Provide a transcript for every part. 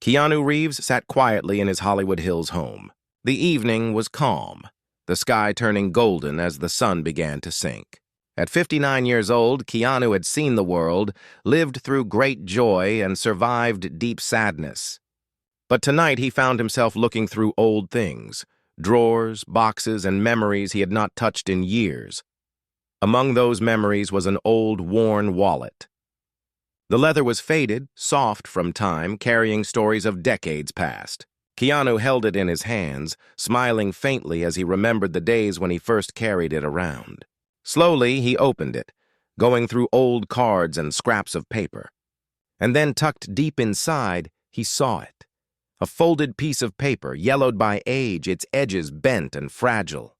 Keanu Reeves sat quietly in his Hollywood Hills home. The evening was calm, the sky turning golden as the sun began to sink. At 59 years old, Keanu had seen the world, lived through great joy, and survived deep sadness. But tonight he found himself looking through old things, drawers, boxes, and memories he had not touched in years. Among those memories was an old, worn wallet. The leather was faded, soft from time, carrying stories of decades past. Keanu held it in his hands, smiling faintly as he remembered the days when he first carried it around. Slowly, he opened it, going through old cards and scraps of paper. And then, tucked deep inside, he saw it. A folded piece of paper, yellowed by age, its edges bent and fragile.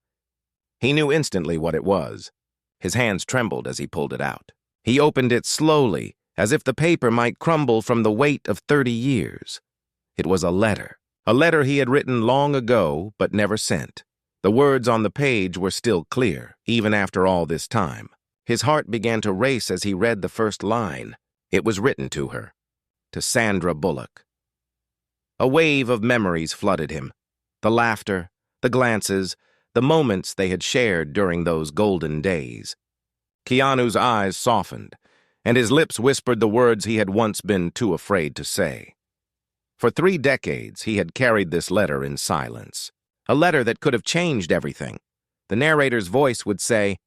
He knew instantly what it was. His hands trembled as he pulled it out. He opened it slowly, as if the paper might crumble from the weight of 30 years. It was a letter he had written long ago but never sent. The words on the page were still clear, even after all this time. His heart began to race as he read the first line. It was written to her, to Sandra Bullock. A wave of memories flooded him. The laughter, the glances, the moments they had shared during those golden days. Keanu's eyes softened, and his lips whispered the words he had once been too afraid to say. For 3 decades, he had carried this letter in silence. A letter that could have changed everything. The narrator's voice would say,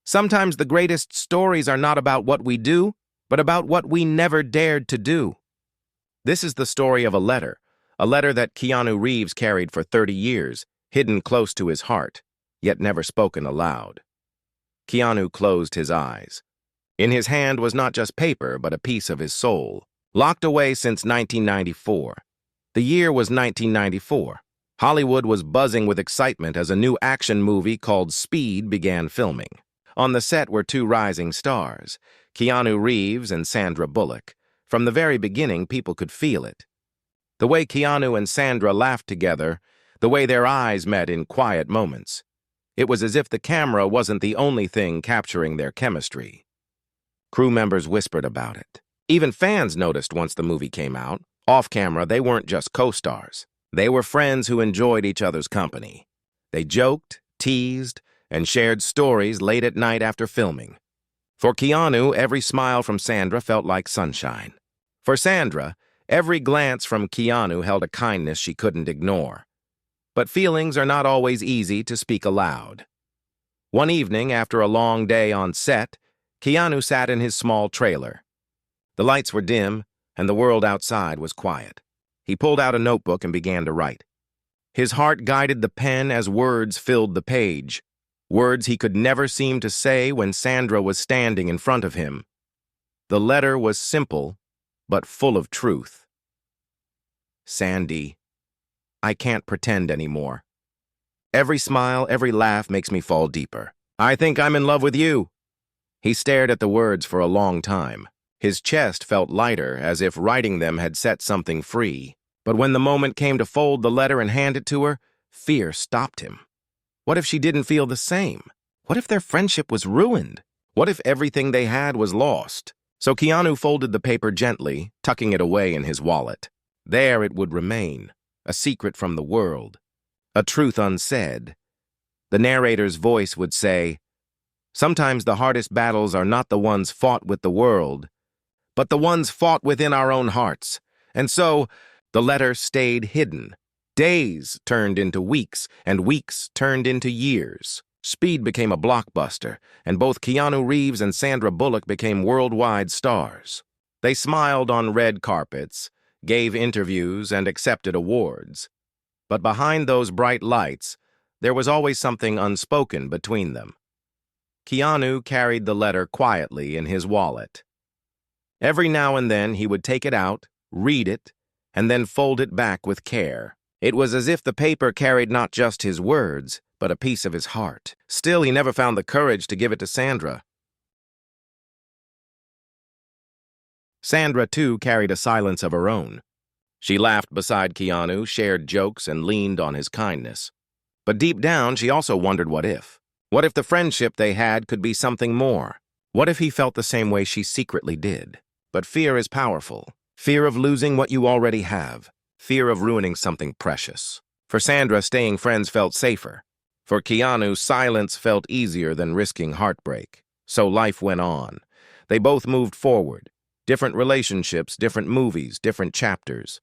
"Sometimes the greatest stories are not about what we do, but about what we never dared to do." This is the story of a letter that Keanu Reeves carried for 30 years, hidden close to his heart, yet never spoken aloud. Keanu closed his eyes. In his hand was not just paper, but a piece of his soul, locked away since 1994. The year was 1994. Hollywood was buzzing with excitement as a new action movie called Speed began filming. On the set were 2 rising stars, Keanu Reeves and Sandra Bullock. From the very beginning, people could feel it. The way Keanu and Sandra laughed together, the way their eyes met in quiet moments. It was as if the camera wasn't the only thing capturing their chemistry. Crew members whispered about it. Even fans noticed once the movie came out. Off camera, they weren't just co-stars. They were friends who enjoyed each other's company. They joked, teased, and shared stories late at night after filming. For Keanu, every smile from Sandra felt like sunshine. For Sandra, every glance from Keanu held a kindness she couldn't ignore. But feelings are not always easy to speak aloud. One evening, after a long day on set, Keanu sat in his small trailer. The lights were dim, and the world outside was quiet. He pulled out a notebook and began to write. His heart guided the pen as words filled the page, words he could never seem to say when Sandra was standing in front of him. The letter was simple, but full of truth. "Sandy, I can't pretend anymore. Every smile, every laugh makes me fall deeper. I think I'm in love with you." He stared at the words for a long time. His chest felt lighter, as if writing them had set something free. But when the moment came to fold the letter and hand it to her, fear stopped him. What if she didn't feel the same? What if their friendship was ruined? What if everything they had was lost? So Keanu folded the paper gently, tucking it away in his wallet. There it would remain, a secret from the world, a truth unsaid. The narrator's voice would say, "Sometimes the hardest battles are not the ones fought with the world, but the ones fought within our own hearts." And so, the letter stayed hidden. Days turned into weeks, and weeks turned into years. Speed became a blockbuster, and both Keanu Reeves and Sandra Bullock became worldwide stars. They smiled on red carpets, gave interviews, and accepted awards. But behind those bright lights, there was always something unspoken between them. Keanu carried the letter quietly in his wallet. Every now and then he would take it out, read it, and then fold it back with care. It was as if the paper carried not just his words, but a piece of his heart. Still, he never found the courage to give it to Sandra. Sandra, too, carried a silence of her own. She laughed beside Keanu, shared jokes, and leaned on his kindness. But deep down, she also wondered what if. What if the friendship they had could be something more? What if he felt the same way she secretly did? But fear is powerful. Fear of losing what you already have. fear of ruining something precious. For Sandra, staying friends felt safer. For Keanu, silence felt easier than risking heartbreak. So life went on. They both moved forward. Different relationships, different movies, different chapters.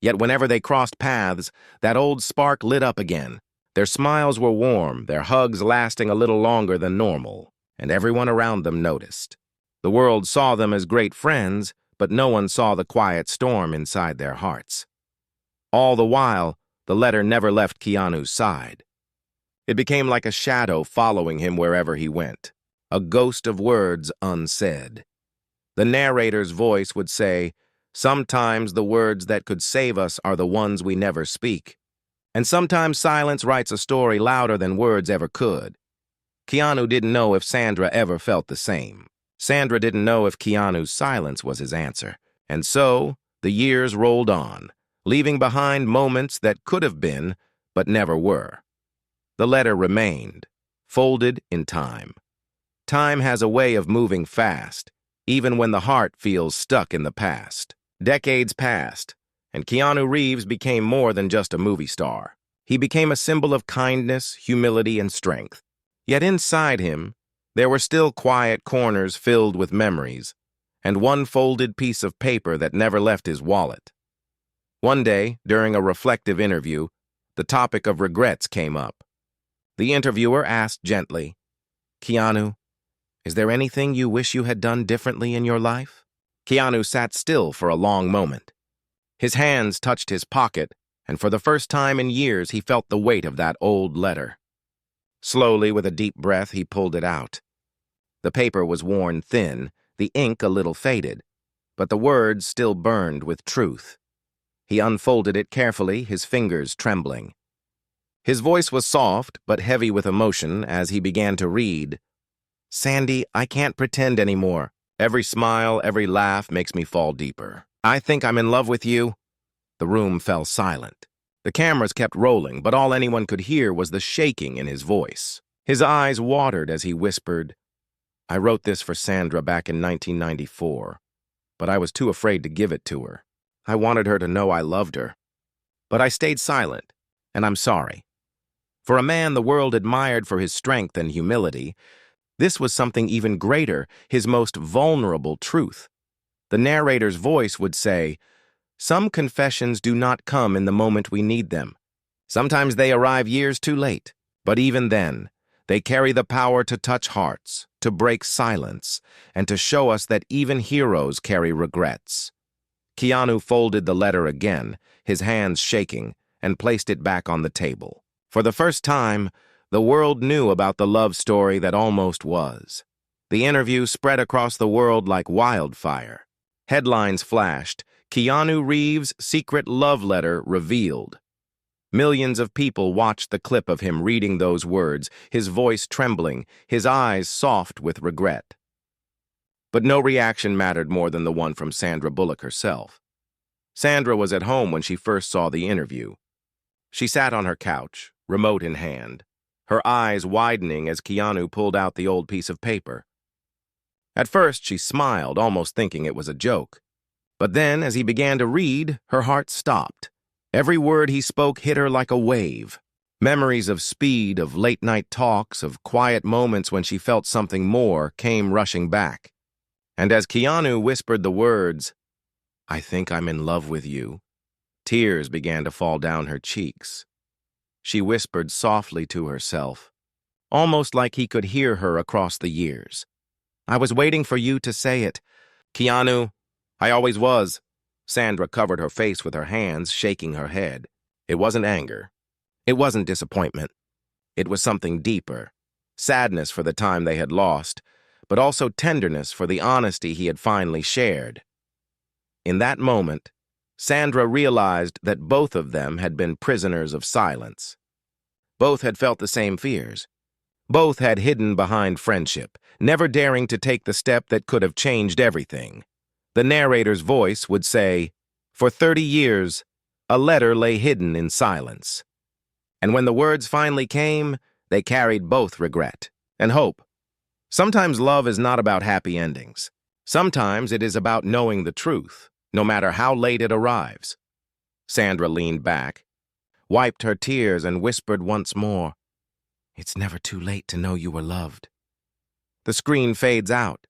Yet whenever they crossed paths, that old spark lit up again. Their smiles were warm, their hugs lasting a little longer than normal, and everyone around them noticed. The world saw them as great friends, but no one saw the quiet storm inside their hearts. All the while, the letter never left Keanu's side. It became like a shadow following him wherever he went, a ghost of words unsaid. The narrator's voice would say, "Sometimes the words that could save us are the ones we never speak. And sometimes silence writes a story louder than words ever could." Keanu didn't know if Sandra ever felt the same. Sandra didn't know if Keanu's silence was his answer. And so, the years rolled on, leaving behind moments that could have been, but never were. The letter remained, folded in time. Time has a way of moving fast, even when the heart feels stuck in the past. Decades passed, and Keanu Reeves became more than just a movie star. He became a symbol of kindness, humility, and strength. Yet inside him, there were still quiet corners filled with memories, and one folded piece of paper that never left his wallet. One day, during a reflective interview, the topic of regrets came up. The interviewer asked gently, "Keanu, is there anything you wish you had done differently in your life?" Keanu sat still for a long moment. His hands touched his pocket, and for the first time in years he felt the weight of that old letter. Slowly, with a deep breath, he pulled it out. The paper was worn thin, the ink a little faded, but the words still burned with truth. He unfolded it carefully, his fingers trembling. His voice was soft, but heavy with emotion as he began to read. "Sandy, I can't pretend anymore. Every smile, every laugh makes me fall deeper. I think I'm in love with you." The room fell silent. The cameras kept rolling, but all anyone could hear was the shaking in his voice. His eyes watered as he whispered, "I wrote this for Sandra back in 1994, but I was too afraid to give it to her. I wanted her to know I loved her. But I stayed silent, and I'm sorry." For a man the world admired for his strength and humility, this was something even greater, his most vulnerable truth. The narrator's voice would say, "Some confessions do not come in the moment we need them. Sometimes they arrive years too late, but even then, they carry the power to touch hearts, to break silence, and to show us that even heroes carry regrets." Keanu folded the letter again, his hands shaking, and placed it back on the table. For the first time, the world knew about the love story that almost was. The interview spread across the world like wildfire. Headlines flashed, "Keanu Reeves' secret love letter revealed." Millions of people watched the clip of him reading those words, his voice trembling, his eyes soft with regret. But no reaction mattered more than the one from Sandra Bullock herself. Sandra was at home when she first saw the interview. She sat on her couch, remote in hand, her eyes widening as Keanu pulled out the old piece of paper. At first, she smiled, almost thinking it was a joke. But then, as he began to read, her heart stopped. Every word he spoke hit her like a wave. Memories of speed, of late-night talks, of quiet moments when she felt something more came rushing back. And as Keanu whispered the words, "I think I'm in love with you," tears began to fall down her cheeks. She whispered softly to herself, almost like he could hear her across the years. "I was waiting for you to say it. Keanu, I always was." Sandra covered her face with her hands, shaking her head. It wasn't anger. It wasn't disappointment. It was something deeper. Sadness for the time they had lost, but also tenderness for the honesty he had finally shared. In that moment, Sandra realized that both of them had been prisoners of silence. Both had felt the same fears. Both had hidden behind friendship, never daring to take the step that could have changed everything. The narrator's voice would say, "For 30 years, a letter lay hidden in silence." And when the words finally came, they carried both regret and hope. Sometimes love is not about happy endings. Sometimes it is about knowing the truth, no matter how late it arrives. Sandra leaned back, wiped her tears, and whispered once more, "It's never too late to know you were loved." The screen fades out,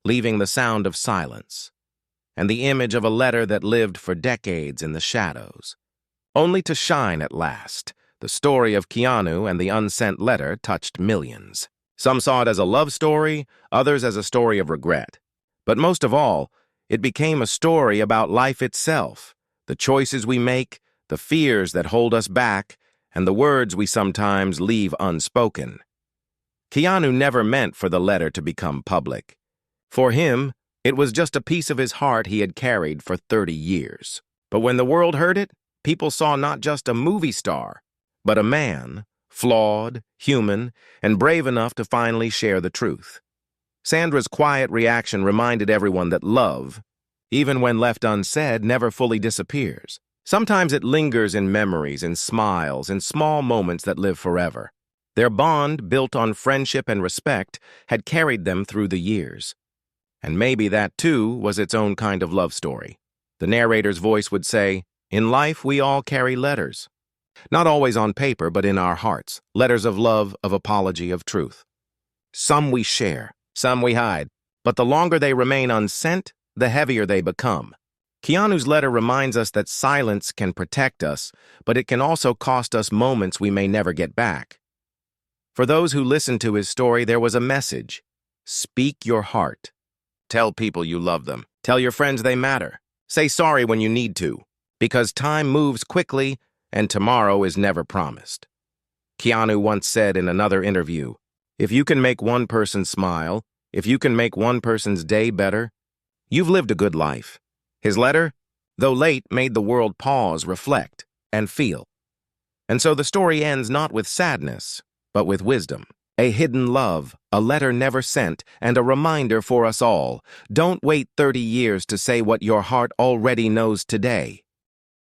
leaving the sound of silence, and the image of a letter that lived for decades in the shadows, only to shine at last. The story of Keanu and the unsent letter touched millions. Some saw it as a love story, others as a story of regret. But most of all, it became a story about life itself, the choices we make, the fears that hold us back, and the words we sometimes leave unspoken. Keanu never meant for the letter to become public. For him, it was just a piece of his heart he had carried for 30 years. But when the world heard it, people saw not just a movie star, but a man, flawed, human, and brave enough to finally share the truth. Sandra's quiet reaction reminded everyone that love, even when left unsaid, never fully disappears. Sometimes it lingers in memories, in smiles, in small moments that live forever. Their bond, built on friendship and respect, had carried them through the years. And maybe that, too, was its own kind of love story. The narrator's voice would say, "In life, we all carry letters. Not always on paper, but in our hearts. Letters of love, of apology, of truth. Some we share, some we hide. But the longer they remain unsent, the heavier they become." Keanu's letter reminds us that silence can protect us, but it can also cost us moments we may never get back. For those who listened to his story, there was a message. Speak your heart. Tell people you love them. Tell your friends they matter. Say sorry when you need to, because time moves quickly and tomorrow is never promised. Keanu once said in another interview, "If you can make one person smile, if you can make one person's day better, you've lived a good life." His letter, though late, made the world pause, reflect, and feel. And so the story ends not with sadness, but with wisdom. A hidden love, a letter never sent, and a reminder for us all. Don't wait 30 years to say what your heart already knows today.